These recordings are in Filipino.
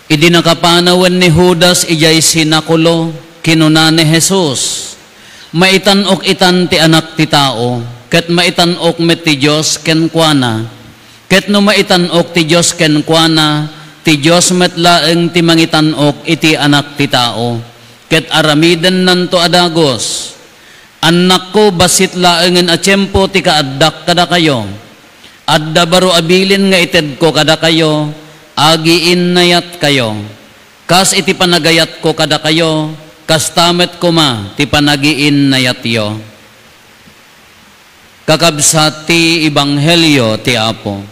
Idi nakapanawan ni Judas ijay sinakulo kinuna ni Jesus. Maitanok itan ti anak ti tao, ket maitanok met ti Dios ken kuana. Ket no maitanok ti Dios ken kuana, ti Dios met laeng ti mangitanok iti anak ti tao. Ket aramiden nanto adagos. Anak ko basit laengen a tiempo ti kaaddak kada kayo. Adda baro abilin nga ited ko kada kayo. Agiin nayat kayo, kas iti panagayat ko kada kayo, kas tamet ko ma, ti panagiin nayat yo. Kakabsat ti Ibanghelyo ti Apo.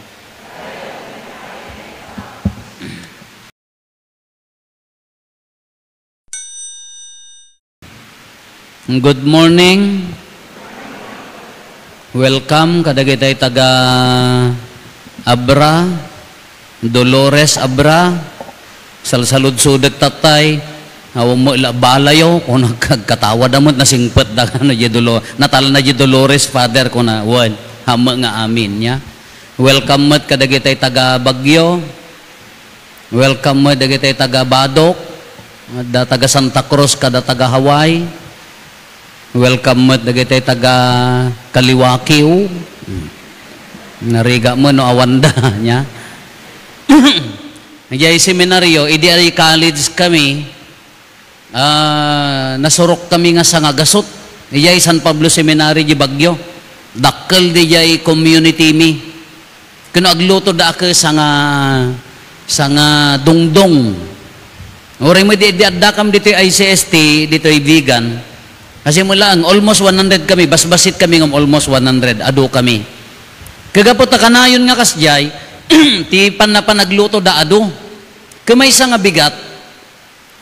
Good morning. Welcome kadagitay taga Abra. Dolores Abra, salsalud-sudet tatay, mo balayo, kung nagkatawa damot na singpet da natal na di Dolores, Father, kung na, hama nga amin niya. Welcome mo kadagitay taga Bagyo, welcome mo kadagitay taga Badok, da taga Santa Cruz, kada taga Hawaii, welcome mo kadagitay taga Kaliwakiw, nariga mo no awanda niya. Nagyay seminaryo, ideal college kami, nasurok kami nga sa ngagasot. Nagyay San Pablo Seminary di Bagyo. Dakkel di jay community mi. Kano agluto da ako sa nga dungdong. Oray mo di adakam dito ICST, dito vegan. Kasi mula ang almost 100 kami, basbasit kami ng almost 100, ado kami. Kagapot na kanayon nga kasjay, ti panagluto da ado. Kamay sa nga bigat,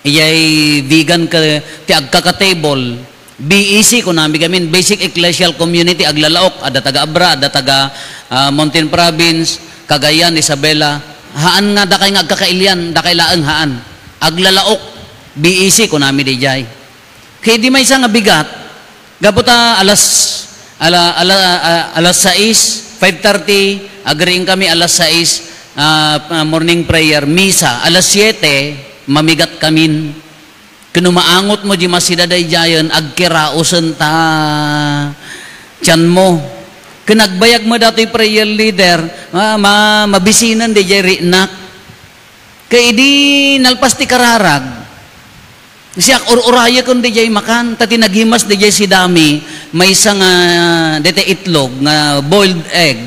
iyay vegan ka, ti agkaka-table, BEC ko namin gamin, Basic Ecclesial Community, aglalaok, ada taga Abra, ada taga Mountain Province, Cagayan, Isabela, haan nga, da kay nga agkakailian, da kay laang haan, aglalaok, BEC ko namin di jay. Kaya di may sa nga bigat, gaputa alas 6, 5:30, agreeing kami alas 6, morning prayer, misa, alas 7, mamigat kamin. Kano maangot mo di masidaday jayon, agkirausan ta tiyan mo. Kanagbayag mo dato'y prayer leader, mabisinan di jay rinak. Kaya di nalpas ti kararag. Siyak uraya kun di jay makan, tati nagimas di jay si dami, may isang dete itlog, nga boiled egg,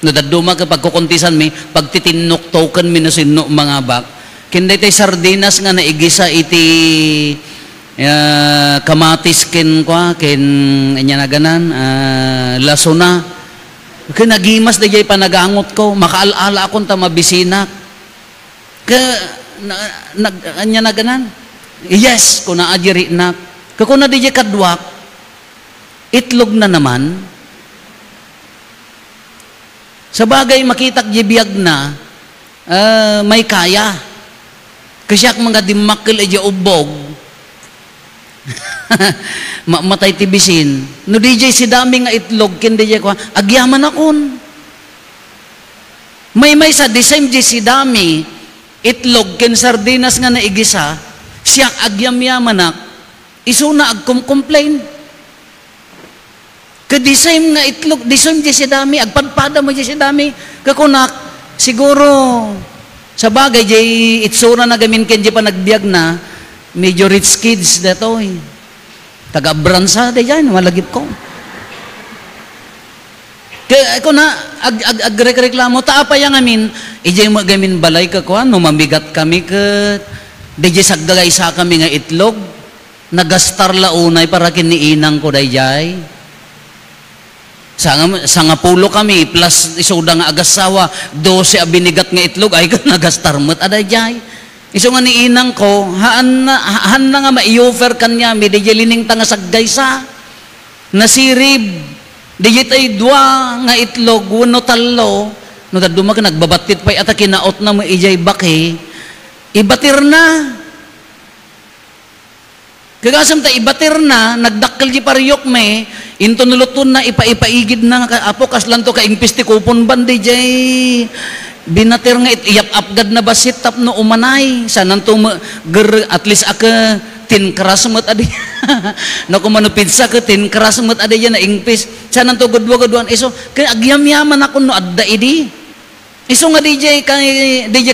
no daduma ka pagkukuntisan mi, pagtitinok token mi na sinno mga bak, kinday tay sardinas nga naigisa iti kamatis kin kwa, kin anya na ganan, lasuna, kinagimas di jay panagangot ko, makaalaala akong tamabisina, anya na ganan, yes, kung naadiri na. Kung na di kadwak, itlog na naman. Sa bagay makitak di biyag na, may kaya. Kasi ak mga dimakil ay ubog. Matay tibisin. No di si dami nga itlog, kin di ko, agyaman akon. May sa di same si dami, itlog, kin sardinas nga naigisa, siyang agyam-yamanak, isuna agkum-complain. Kadisayim nga itlog, disayim di si dami, agpadpada mo di si dami, kakunak, siguro, sa bagay, di itsura na gamin ken di pa nagbiag na, medyo rich kids dato eh. Taga-bransa, di dyan, malagip ko. Kaya ako na, agreklamo, taapay ang amin, ijay mo gamin balay ka kuhan, mamigat kami kat, di sagdagay sa kami nga itlog, nagastar launay para kiniinang ko dayjay. Sa nga pulo kami, plus isuda nga agasawa, 12 abinigat nga itlog, ay ka nagastar mo't adayjay. Iso nga niinang ko, haan na nga ma-i-offer kanya, may di lining tanga sagday sa, nasirib, di tay dua nga itlog, wano talo, no daduma ka nagbabatit pa'y ata kinaot na mo ijay baki, ibatir na. Kagasam ta ibatir na, nagdakkel di pariyok me, into nuluton na, ipaigid na, apo kaslan to, kaingpisti kupon bandi jay, binatir nga iyap apgad na basit tap no umanay sanan to at least aka tinkrasmet adi no kumano pizza ka tinkrasmet adi yan na ingpis sanan to gudwa-gudwan iso kay agyam-yaman ako no adda idi iso nga DJ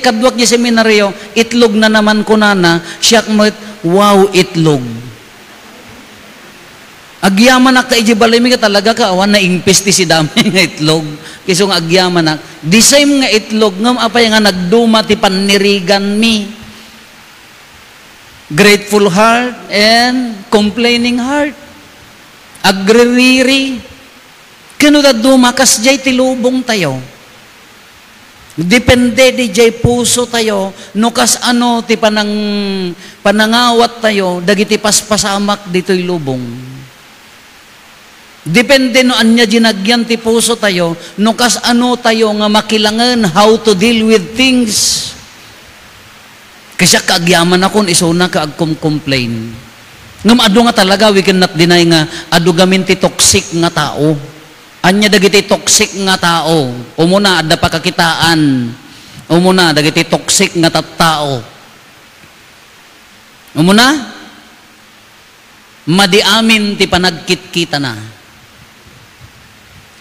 kadwak di seminaryo itlog na naman ko nana siyak met wow itlog agyaman na ka ijibalimi ka talaga ka awan na ingpis ti si dami nga itlog kiso nga agyaman na di same nga itlog ngam apay nga nagduma ti panirigan mi grateful heart and complaining heart agririri kano da dumakas jay tilubong tayo depende di jay puso tayo no kas ano ti panangawat tayo dagiti paspasamak dito'y lubong depende no anya ginagyan ti puso tayo no kas ano tayo nga makilangan how to deal with things kasi kaagyaman akon isuna ka agkom-complain ngam adu nga talaga we cannot deny nga adu gamin ti toxic nga tao anya dagiti toxic nga tao umuna adda pa kakitaan umuna dagiti toxic nga tattao umuna madiamin ti panagkit-kita na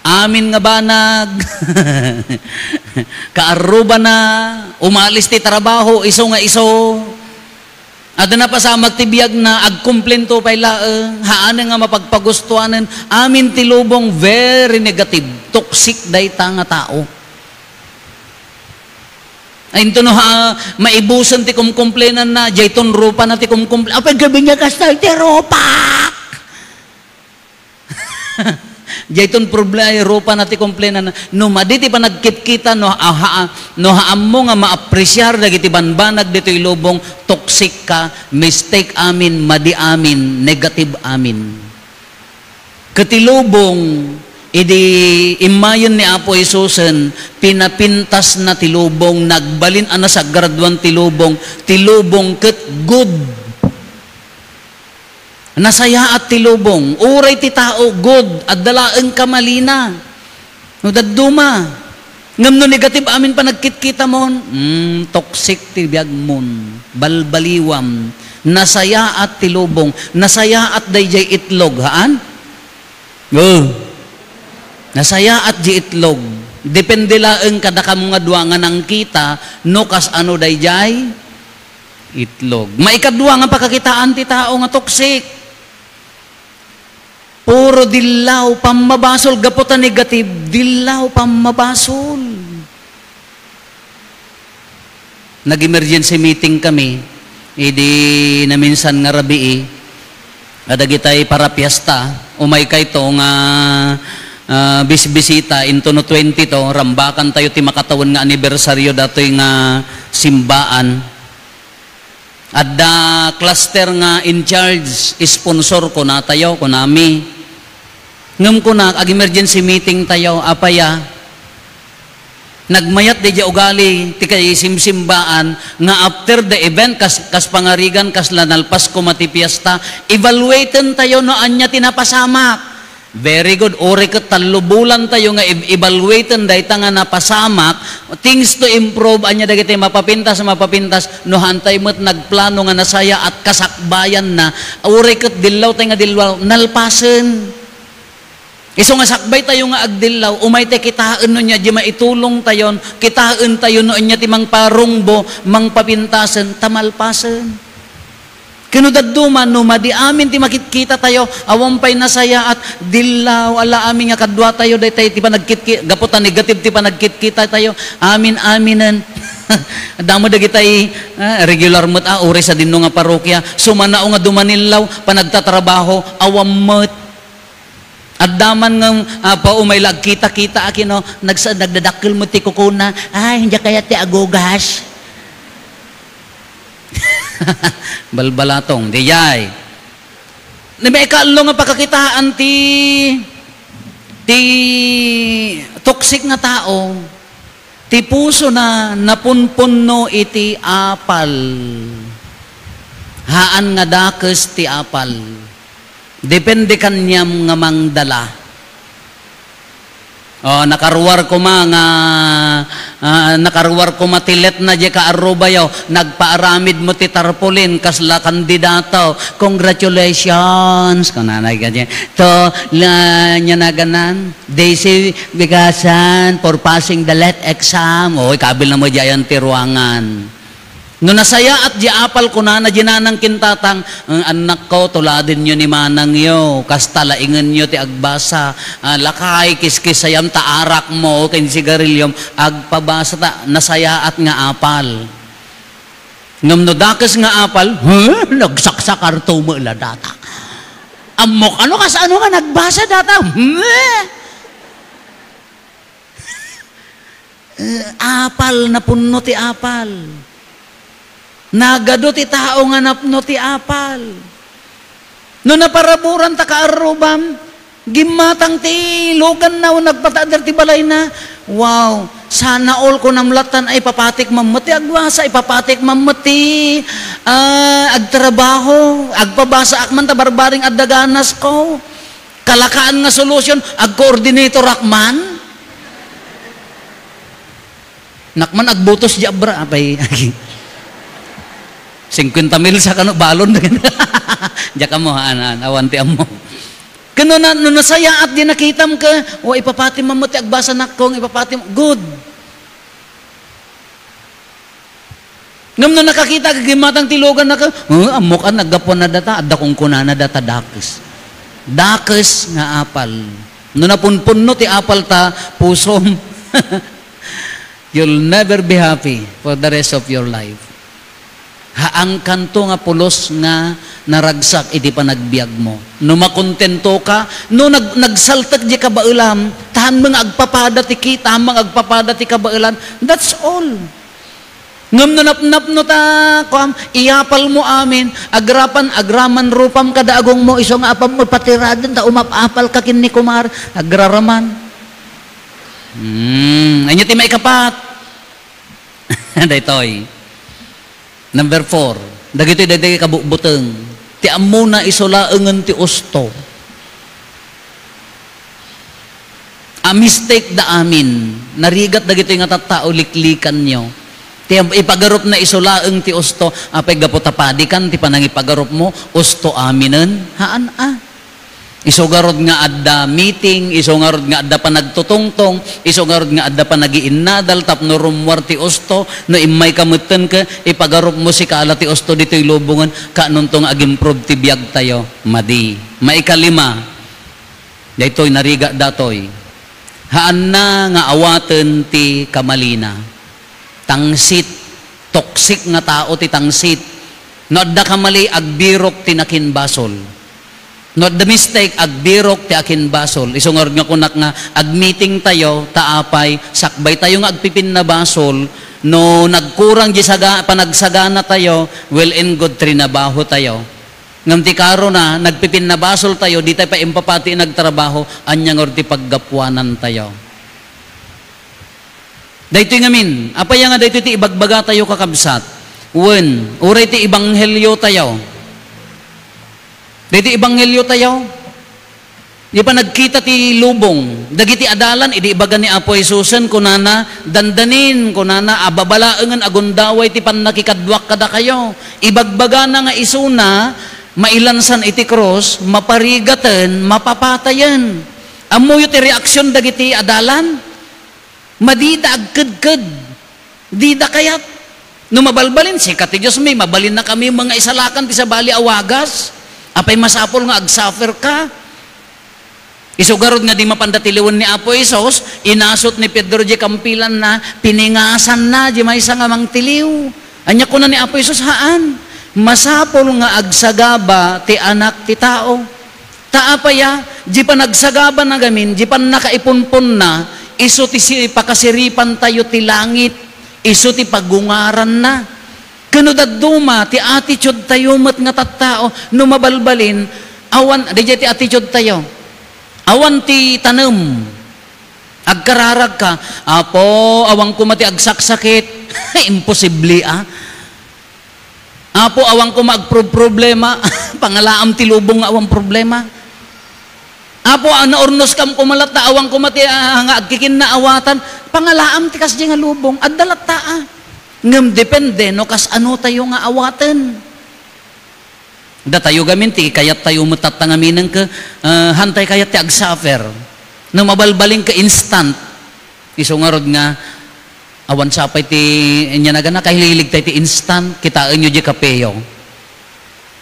amin nga banag kaaruba na umalis ti trabaho iso nga iso ada na pa sa magtibiyag na agkumplento pay haan nga mapagpagustuanan amin ti lubong very negative toxic dayta nga tao ay ito no maibusan ti kumkumplenan na jayton rupa na ti kumkumplenan apay gabi niya kastal ti rupa jayton problema Europa na ti komplena no maditi pa nagkit-kita no haam mo nga maapresyar dagiti banbanag dito'y lubong toxic ka mistake amin madi amin negative amin katilubong idi imayon ni Apo Isusen pinapintas na tilubong nagbalin ana sa graduan tilubong ket good nasaya at tilubong uray ti tao good at dalaan kamalina no dadduma ngam no negative amin pa nagkit-kita mon toxic ti biag mon balbaliwam nasaya at tilubong nasaya at dayjay itlog haan nasaya at di itlog depende laeng kada kamo nga duangan ang kita no kas ano dayjay itlog maikadwa nga pakakitaan ti tao nga toxic puro dilaw, pamabasol, gaputan negative, dilaw, pamabasol. Nag-emergency meeting kami, idi na minsan nga rabi adagitay para piyesta, umay kay to nga bisita, into no 20 to, rambakan tayo ti makatawan nga anibersaryo datoy nga simbaan. At cluster nga in charge, sponsor ko na tayo, ko nami. Ngam ko na, ag-emergency meeting tayo, apaya, nagmayat di ugali, ti kay simsimbaan, nga after the event, kas pangarigan, kas lanalpas ko matipiesta, evaluaten tayo no anya tinapasamak. Very good. Ore ket talubulan tayo nga evaluaten dayta nga napasamak, things to improve anya dagiti mapapintas no hantay met nagplano nga nasaya at kasakbayan na. Ore ket dillaw tay nga dillaw nalpasen. Iso nga sakbay tayo nga agdillaw, umay tay kitaan no nya di maitulong tayon, kitaan tayo no anya ti mangparungbo, mangpapintasen, tamalpasen. Kano dadduman no madi amin ti makikita tayo awampay nasaya at dillaw ala amin nga kadwa tayo daytay ti panagkit gaputan negative ti panagkit-kita tayo aminan damo dagitay regular met uri sa dinno nga parokya sumanao nga dumanilaw panagtatrabaho awammet at daman ng paumay lag kita-kita akino nagdadakkel mo ti kukuna ay hindi kaya ti agogas balbalatong dijay na may kaalo nga pagkakitaan ti toxic nga tao ti puso na napunpunno iti apal haan nga dakes ti apal depende kanyam nga mangdala. O, nakaruwar ko mga nakarwar ko matilet na di ka arubayo, nagpaaramid mo ti tarpulin, kasla kandidato, congratulations, kananay ka dyan. To, nya na ganan, Daisy Bigasan for passing the LET exam. O, ikabil na mo dyan ti ruangan. No nasaya at diapal ko na jinanang kintatang, ang anak ko, tuladin nyo ni manang yo, kastalaingan nyo ti agbasa, lakay, kiskisayam, taarak mo, kin sigarilyom, agpabasa ta, nasaya at nga apal. Ngam no dakas nga apal, nagsaksakar tumo ila data. Amok, ano kas ano nga nagbasa data? Apal, napuno ti apal. Nagado ti tao nga napno ti apal. No naparaburan ta kaarubam, gimatang ti logan na nagpatader ti balay na. Wow, sana all ko namlatan ay papatik mamati agwasa, ipapatik mamati agtrabaho, agpabasa akman ta barbaring addaganas ko. Kalakaan nga solusyon, ag-coordinator akman. Nakman agbutos di abra apay. 50 mil sa kano balon diya ka mo awanti mo kano na no nasaya at di nakitam ka o ipapati mo ti agbasa nakong ipapati mo good ngam no nakakita kagimatang tilogan na ka amok an nagapon na data adda kong kunana data dakes nga apal no napunpunno ti apal ta pusom you'll never be happy for the rest of your life. Haang kanto nga pulos nga naragsak, iti pa nagbiag mo. No makontento ka, no nagsaltak di ka baulam, tahan mga agpapada ti kita, mga agpapada ti kabailan, that's all. Ngam no napnap no ta, iyapal mo amin, agraman rupam kadaagong mo, iso nga apam mo patiradan, ta umapapal ka kin ni kumar, agraraman. Anyo ti may kapat. Daytoy. Number 4, dagiti kabubuteng, ti ammo na isolaengen ti usto. A mistake da amin, narigat dagiti nga tattao liklikan nyo. Ti ipagarup na isolaeng ti usto, apay gapotapadikan ti panangipagarup mo, usto aminen, haan Isogarod nga adda meeting, isogarod nga adda pa nagtutungtong, isogarod nga adda pa nagiinnadal, tapno rumwar ti usto, no imay kamutten ka, ipagarup mo si kaala ti usto dito'y lubungan, kanuntong agimprove ti biyag tayo, madi. Maikalima, daytoy nariga datoy, haan na nga awaten ti kamalina, tangsit, toksik nga tao ti tangsit, no adda kamali agbirok ti nakinbasol. Not the mistake, agbirok ti akin basol. Isungor nga kunak nga, agmeeting tayo, taapay, sakbay tayo nga agpipin na basol, no nagkurang di panagsagana tayo, well and good trinabaho tayo. Ngam ti karo na, nagpipin na basol tayo, di tayo pa impapati nagtrabaho, anyang or ti paggapuanan tayo. Dahito yung amin, apay nga dahito ti ibagbaga tayo kakabsat. Uray ti ibanghelyo tayo. Dito ibanghelyo tayo. Di pa nagkita ti lubong. Dagiti adalan, idi ibaga ni Apo Jesusen, kunana, dandanin, kunana, ababalaengan, agundaway, ti panakikadwak kada kayo. Ibagbaga na nga isuna, mailansan iti cross, maparigaten, mapapatayan. Amuyo ti reaksyon dagiti adalan, madida agked-ked, dida kayat. No mabalbalin, sikat ti Diyos may, mabalin na kami mga isalakan ti sa bali awagas. Apay masapol nga agsuffer ka. Isugarod nga di mapandatiliwan ni Apo Isos, inasot ni Pedro di kampilan na, piningasan na, di may nga mang tiliw. Anya ko na ni Apo Isos, haan? Masapol nga agsagaba ti anak ti tao. Taapaya, di pa nagsagaba na gamin, di pa nakaipunpon na, iso ti pakasiripan tayo ti langit, iso ti pagungaran na. Kanudaduma, ti attitude tayo mat nga tattao, no mabalbalin, awan, di ti attitude tayo, awan ti tanem, agkararag ka, Apo, awang kumati agsaksakit, imposible Apo, awang ko magproblema, pangalaam ti lubong awang problema. Apo, naurnos kam kumalat na awang kumati nga agkikin na awatan, pangalaam ti kas di nga lubong, at dalata ngam depende no kas ano tayo nga awaten. Da tayo gamin ti kayat tayo matatangaminan ka hantay kayat ti agsuffer. No mabalbaling ka instant. Iso nga rod nga awan sapay ti inya na gana kahililig tayo ti instant kitaan nyo di kapeyo.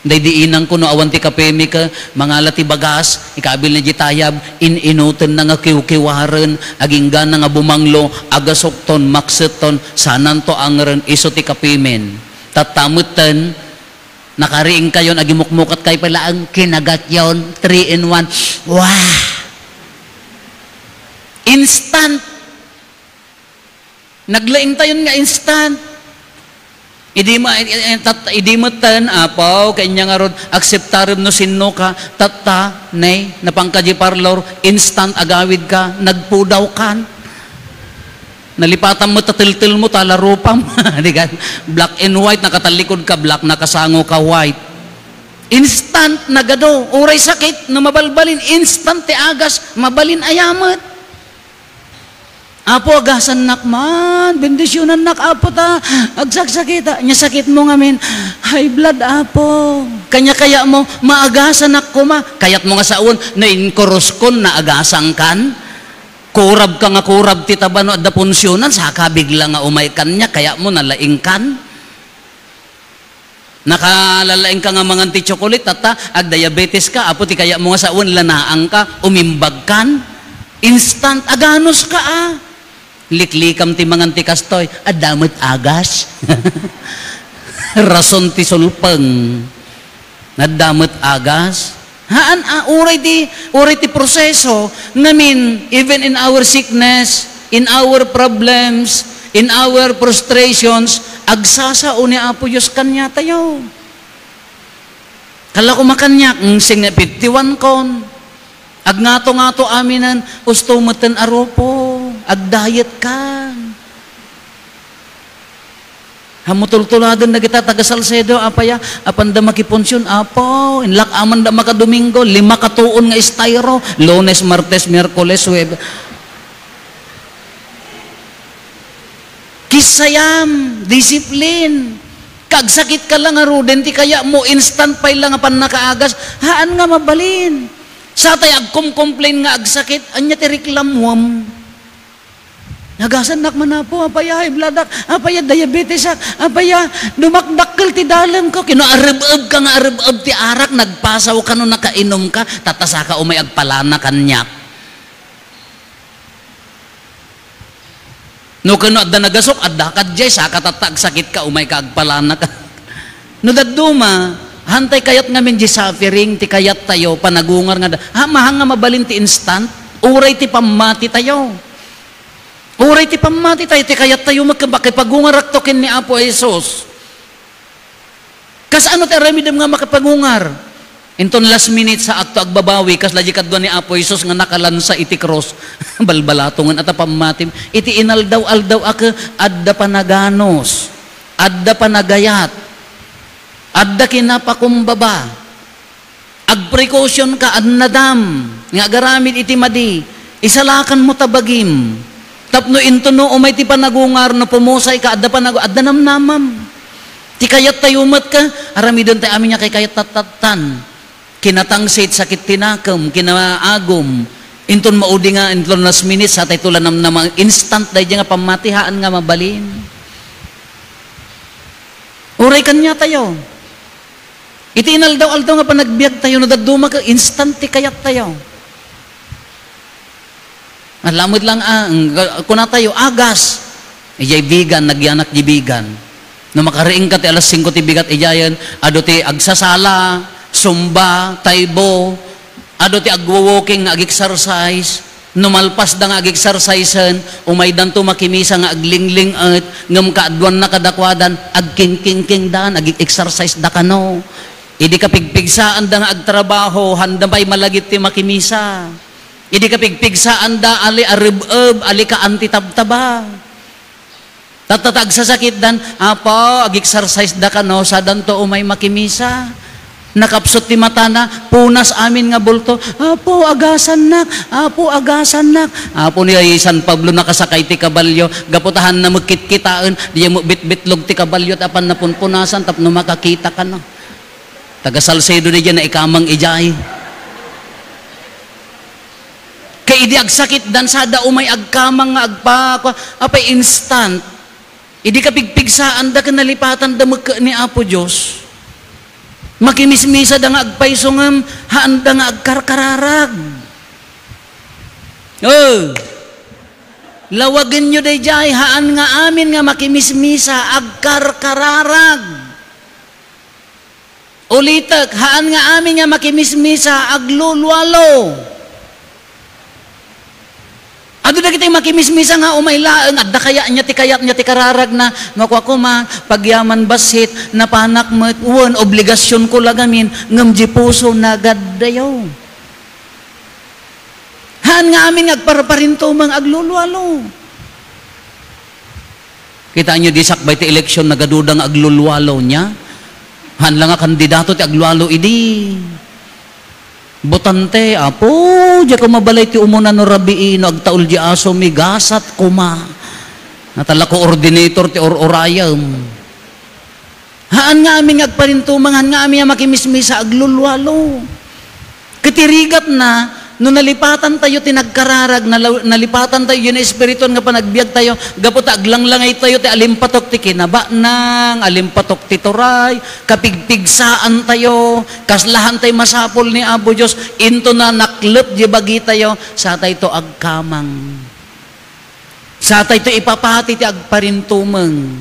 Day diinang ko no awan ti kapemi ka mangala ti bagas ikabil na di tayab inuten na nga kiwkiwaren aginggan na nga bumanglo agasokton makseton sanan to angren iso ti kapimen tatamutan nakariing kayon agimukmukat kay pala ang kinagat yon 3 in 1 wow instant naglaing tayon nga instant idi mo tan apaw kanya nga ron akseptarim no sinno ka tata nay napangkaji parlor instant agawid ka nagpudaw kan nalipatan mo tatiltil mo talarupam black and white nakatalikod ka black nakasango ka white instant nagado uray sakit na mabalbalin instant ti agas mabalin ayamat. Apo agasan nak man, bendisyonan nak apo ta, agsaksakita, nya sakit mo ngamin, high blood apo, kanya kaya mo, maagasan nak ko ma, kayat mo nga saon, na inkoruskon na agasan kan, kurab ka nga kurab titabano at da punsyonan, saka bigla nga umay kanya, kaya mo nalaing kan, nakalalaing ka nga mga anti-chocolate, tata, ag diabetes ka, apo ti kaya mo nga saon, lanaang ka, umimbag kan, instant, aganos ka liklikam ti mangan ti kastoy adamot agas rason ti sulpeng nadamot agas haan uray ti proseso ngamin even in our sickness in our problems in our frustrations agsasao ni Apo Diyos kanya tayo kala kumakanyak sing 51 kon ag ngato aminan usto meten aropo ag-diet ka. Hamutultuladan na kita taga Salcedo, apaya, apanda makiponsyon, apo, inlak aman da makadomingo, 5 katuon nga styro, Lunes, Martes, Miyerkules, Web. Kisayam, disiplin, kagsakit ka lang aruden, ti kaya mo instant pay lang apan nakaagas, haan nga mabalin. Sa tay agkom-complain nga agsakit, anya ti reklamwam. Nagasan nak manapo, apaya high blood ak, apaya diabetes ak, apaya dumakdakkel ti dalam ko, kinoareb-eb ka nga areb-eb ti arak, nagpasaw ka no nakainom ka, tatasa ka umay agpalana kanyak. No kano adda nagasok, adda kadjay, saka tatag sakit ka, umay ka agpalana ka. No daduma, hantay kayat ngamin di suffering, ti kayat tayo, panagungar nga, mahang nga mabalin ti instant, uray ti pamati tayo. Uray ti pamati tayo, ti kayat tayo makapagungar token ni Apo Jesus. Kas ano ti remedem nga makapagungar? Inton last minute sa akto agbabawi, kas laji kadwa ni Apo Jesus nga nakalansa iti cross, balbalatongan at pamatim, iti inaldaw-aldaw aka, adda panaganos, adda panagayat, adda kinapakumbaba, agprecaution ka, adnadam, nga garamid iti madi, isalakan mo tabagim, tapno into no umay ti panagungar no pumusay ka adda namnamam ti kayat tayo umat ka aramidon tayo amin niya kay kayat tatatan kinatangsit sakit tinakam kinaagom inton maudi nga inton last minute sa tayo tulan namnamang instant dahi nga pamatihaan nga mabalin uray kanya tayo iti inaldaw-aldaw nga panagbiag tayo no daduma ka instant ti kayat tayo. Alamod lang kuna tayo, agas. Ijay bigan, nagyanak di bigan. No makariing ka ti alas 5 ti bigat, ijayan, ado ti agsasala, sumba, taybo, ado ti agwo-walking nga ag-exercise, numalpas da nga ag-exercisean, umaydan to makimisa nga aglingling at ngam kaadwan na kadakwadan, agking-king-king daan, ag-exercise da kano. Idi ka pigpigsaan da nga agtrabaho, handa ba'y malagit ti makimisa. Idi ka pigpigsaan da ali arib-eb ali ka antitabtaba. Tatatag sa sakit dan apa ag-exercise da kano sa danto umay makimisa. Nakapsot ti mata na, punas amin nga bulto. Apo, agasan nak. Apo, agasan nak. Apo niya San Pablo nakasakay ti kabalyo. Gaputahan na magkit-kitaan. Diya mo bit-bitlog ti kabalyo. Tapan na punpunasan. Tapno makakita ka na. Taga-Salcedo niya na ikamang ijay. Kay idi agsakit dan sada umay agkamang nga agpa. Apay instant. Idi kapigpigsaan da kanalipatan da magka ni Apo Diyos. Makimismisa da nga agpaysongam, haan da nga agkarkararag. Oh, lawagin nyo day jay, haan nga amin nga makimismisa, agkarkararag. Ulitak, haan nga amin nga makimismisa, aglulwalo. Ado na kita'y makimismisa nga umaylaan at kaya niya ti kayat niya ti kararag na makuha ko ma pagyaman basit na panak mo obligasyon ko lagamin ngam di puso na gaddayaw. Han nga amin agparparinto mang aglulwalo. Kita niyo di sakbay ti eleksyon nagadudang aglulwalo niya. Han lang nga kandidato ti aglulwalo idi. Botante, apo, diya ko mabalay ti umuna no rabiin, no agtaul di aso, migasat kuma. Natala ko ordinator ti orayam. Haan nga aming agparintumang, haan nga aming makimismisa aglulwalo. Kitirigat na, no nalipatan tayo tinagkararag, nalipatan tayo yun espiriton nga panagbiag tayo, gaputa aglanglangay tayo ti alimpatok ti kinaba nang, alimpatok ti turay, kapigpigsaan tayo, kaslahan tayo masapol ni Apo Diyos, into na naklep di bagi tayo, sa tayo to agkamang. Sa tayo to ipapati ti agparintumang.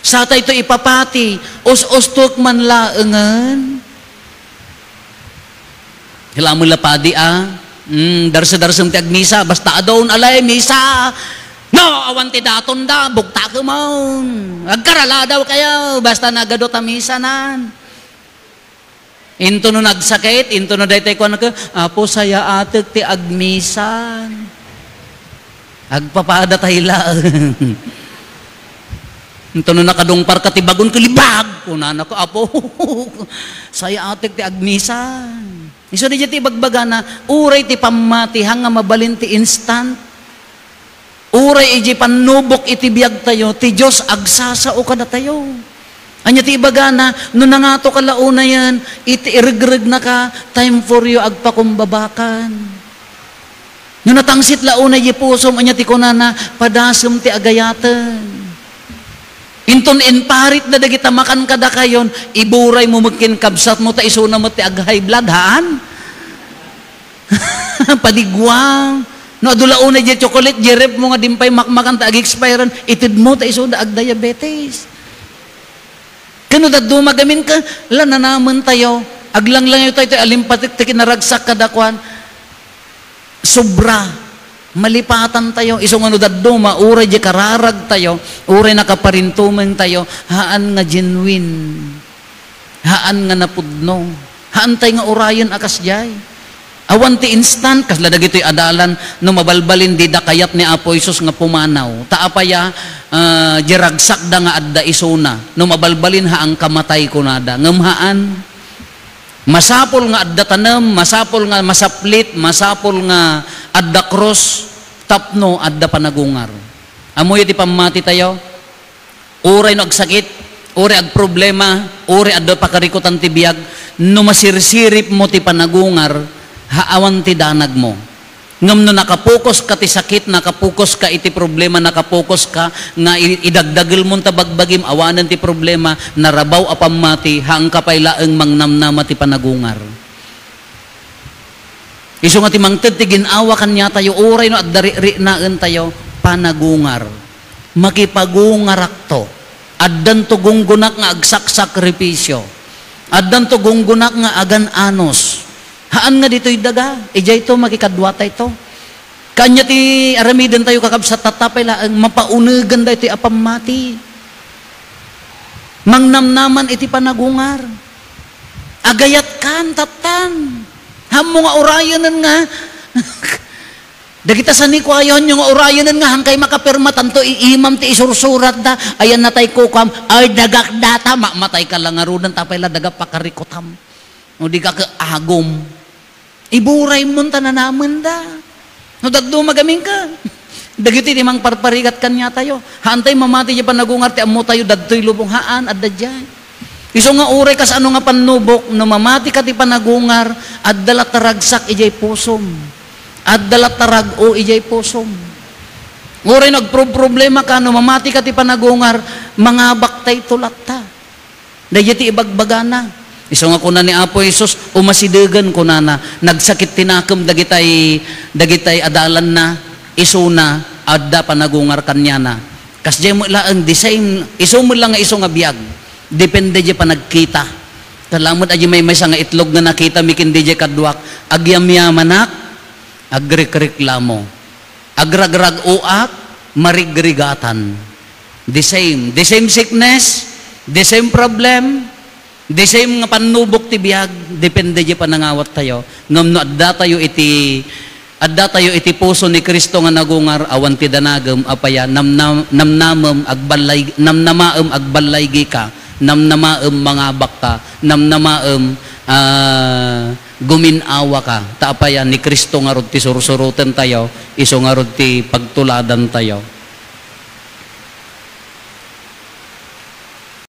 Sa tayo to ipapati, us-ustok man laengan. Hila mo lapadi darsa-darsang ti agmisa, basta adon alay misa. No, awan ti daton da, bugta ko mo. Agkarala daw kayo, basta nagado ta misa nan. Into no nagsakit, into no daytay ko ka, apo saya atek ti agmisan. Agpapada tayo lang. Into no nakadungpar ka ti bagon kalibag. Kunana ko, apo, saya atek ti agmisan. Iso di ti bagbaga na, uray ti pamati, hanga mabalin ti instant. Uray iti panubok iti biyag tayo, ti Diyos agsasao ka na tayo. Anya ti ibaga na, no nangato ka launa yan, iti irgreg na ka, time for you agpakumbabakan. No natangsit launa yi pusom, anya ti kunana, padasem ti agayatan. Inton parit na dagita makan kada kayon, iburay mo magkin kabsat mo, ta isuna mo ti ag high blood, haan? Padigwang. No, adulaon na di chocolate, jerep mo nga dimpay makmakan ta ag-expirean, itid mo ta isuna ag diabetes. Kano da dumagamin ka, lananaman tayo, aglang lang tayo, alimpatik, kinaragsak kadakwan, sobra. Malipatan tayo, isong ano daddo, mauray di kararag tayo, uray nakaparintumeng tayo, haan nga genuine, haan nga napudno, haan tayo nga urayan akas jay. Awan ti instant, kasla dagito'y adalan, no mabalbalin di da kayat ni Apo Isus nga pumanaw, taapaya, jiragsak da nga adda isuna, no mabalbalin haang kamatay kunada, ngamhaan, masapol nga adda tanam, masapol nga masaplit, masapol nga adda cross, tapno adda panagungar. Amoy di pamati tayo, uray no agsakit, uray ag problema, uray adda pakarikutan ti biyag, no masirsirip mo ti panagungar, haawan ti danag mo. Ngam no nakapokus ka ti sakit, nakapokus ka iti problema, nakapokus ka nga idagdagel mo ta bagbagim awanan ti problema, narabaw apam mati haang kapaylaeng mangnamnama ti panagungar. Isu nga ti mangted ti ginawa kanya tayo oray no at dari naan tayo panagungar. Makipagungarak to. Addan to gunggunak nga agsak-sakripisyo. Addan to gunggunak nga agan anos. Haan nga dito'y daga, ijay to, makikadwata ito. Kanya ti aramiden tayo kakabsat tatapay laang, mapaunugan da ito'y apamati. Mangnamnaman iti panagungar. Agayat kan, tatan. Hamo nga orayanan nga. Dagita sa ni ko ayon yung orayanan nga, hangkay makapirma, tanto iimam ti isursurat da, ayan natay kukam, ay dagak data, matay ka lang arunan, tapay la dagak pakarikotam. O di ka kaagom. Iburay mo tananaman da. No dagdo magamin ka. Dagiti di mang parparigat kanya tayo. Hantay mamati di panagungar ti ammo tayo dadtoy lubong haan adda jay. Iso nga uray kas ano nga panubok no mamati ka ti panagungar addala taragsak ijay pusom. Addala tarago ijay pusom. Uray nagproblema ka no mamati ka ti panagungar mga baktay tulata. Dayiti ibagbagana. Iso nga kuna ni Apo Jesus, umasidegan kuna na, nagsakit tinakam dagitay adalan na, iso na, adda panagungar kanya na. Kasjay mo ilaan, the same, iso mo lang nga iso nga biyag, depende di pa nagkita. Kalamot aji may sa nga itlog na nakita, mikindi di kadwak, agyamyamanak, agrekrklamo, agragrag uak, marigrigatan. The same sickness, the same problem, the same nga panubok ti biag, depende di panangawat tayo. Ngam no adda tayo iti puso ni Kristo nga nagungar awan ti danagem apaya namnamaem agbalay gika, namnamaem mga bakta, namnamaem guminawa ka. Taapaya ni Kristo nga rod ti sursurutan tayo, iso nga rod ti pagtuladan tayo.